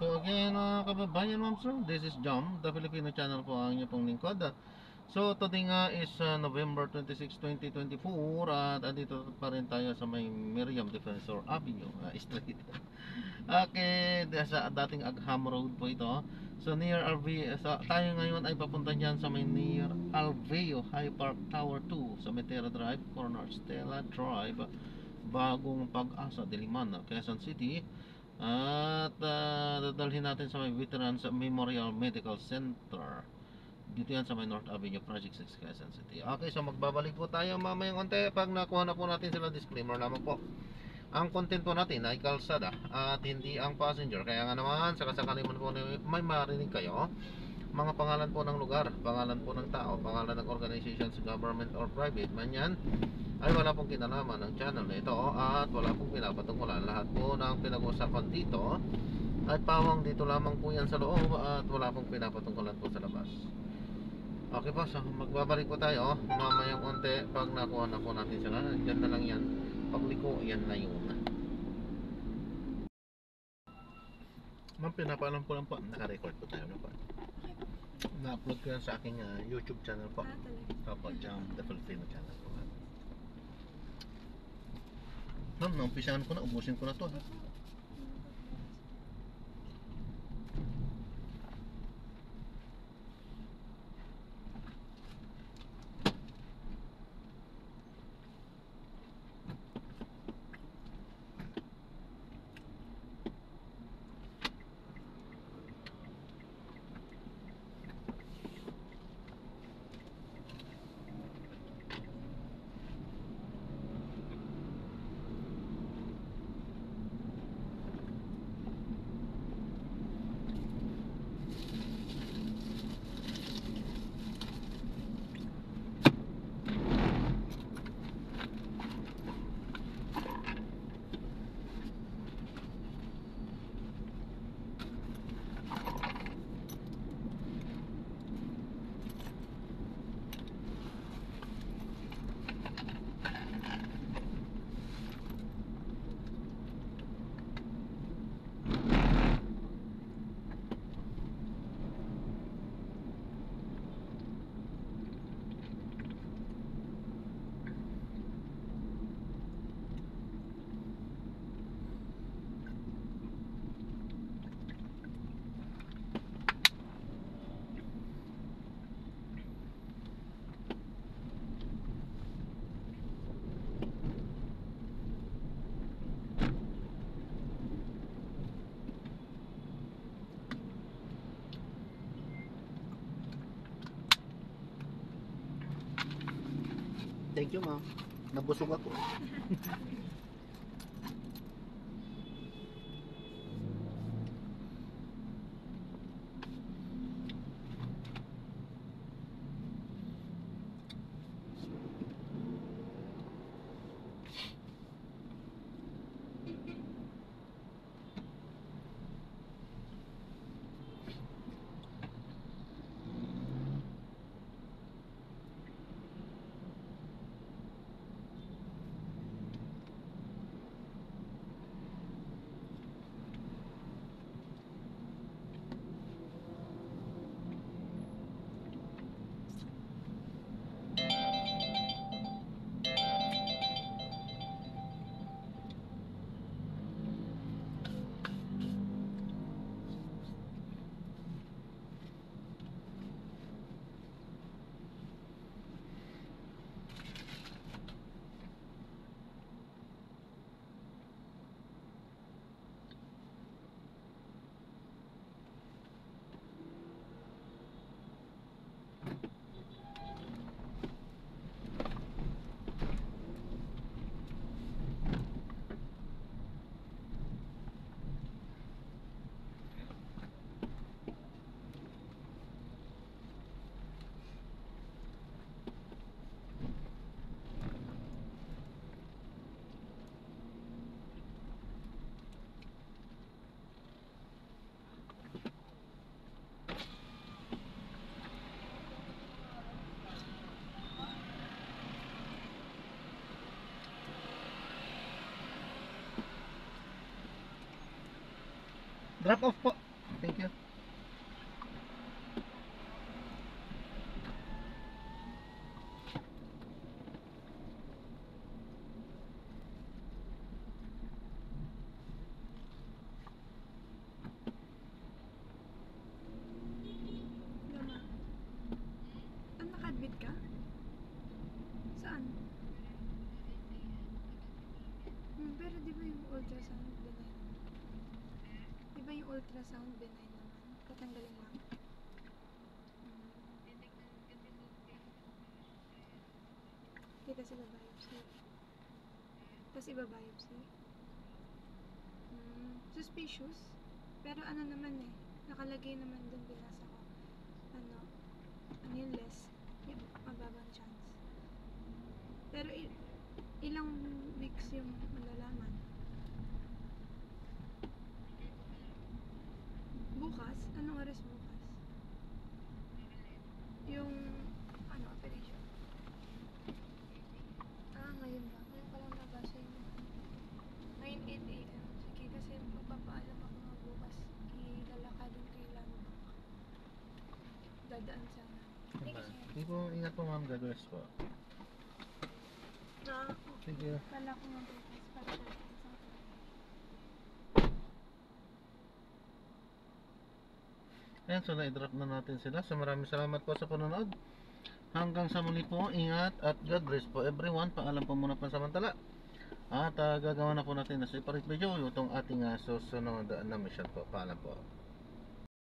So again, kababayan, ma'am sir, this is Jam, the Filipino channel po ang inyo pong lingkod. So today nga is November 26, 2024 at andito pa rin tayo sa may Miriam Defensor Avenue Street. Okay, sa dating Agham Road po ito. So near RV, tayo ngayon ay papunta dyan sa may near Alveo High Park Tower 2 sa Metera Drive, Corner Stella Drive, Bagong Pag-asa, Diliman, Quezon City. At dadalhin natin sa may Veterans Memorial Medical Center. Dito yan sa may North Avenue, Project 6, Quezon City. Okay, so magbabalik po tayo mamayang konti pag nakuha na po natin sila. Disclaimer naman po, ang content po natin ay kalsada at hindi ang passenger. Kaya nga naman, sakasakali man po may marinig kayo, mga pangalan po ng lugar, pangalan po ng tao, pangalan ng organizations, government or private man yan, ay wala pong kinalaman ng channel na ito at wala pong pinapatungkulan. Lahat po ng pinag-uusapan dito at pawang dito lamang po yan sa loob at wala pong pinapatungkulan po sa labas. Okay po, so magbabalik po tayo mamayang konti pag nakuha na po natin sila. Diyan na lang yan, pagliko yan na yun. Ma'am, pinapaalam po lang po, naka-record po tayo na po. Na-upload ko yan sa aking YouTube channel po. Opo, Jam, the Filipino channel po. Ma'am, naumpisahan ko na, ubusin ko na to ha. Thank you, ma'am. Nabusog ako. Drop off po. Thank you. Lama. Naka-admit ka? Saan? Pero di ba yung ultrasound benign? Di ba yung ultrasound benign naman? Tatanggalin lang. Tapos iba-biopsy. Tapos iba-biopsy. Suspicious. Pero ano naman eh, nakalagay naman dun, binasa ko. Ano yung less, yung mababang chance. Pero ilang weeks yung malalaman? Bukas? Anong oras bukas? Yung operation? Ngayon ba? Ngayon pa lang nabasa yun. Ngayon 8 a.m. Sige, kasi magpapaalam ako nga bukas. Ilalakadin ko yung land bank. Dadaan sana. Thank you, sir. Hindi po, ingat po ma'am, God bless po. Thank you. Kala ko nga bukas para dadaan sa akin. Ayan, so na-drop na natin sila. So maraming salamat po sa panonood. Hanggang sa muli po, ingat at God bless po everyone. Paalam po muna pansamantala. At gagawa na po natin na separate video itong ating susunod na mission po. Paalam po.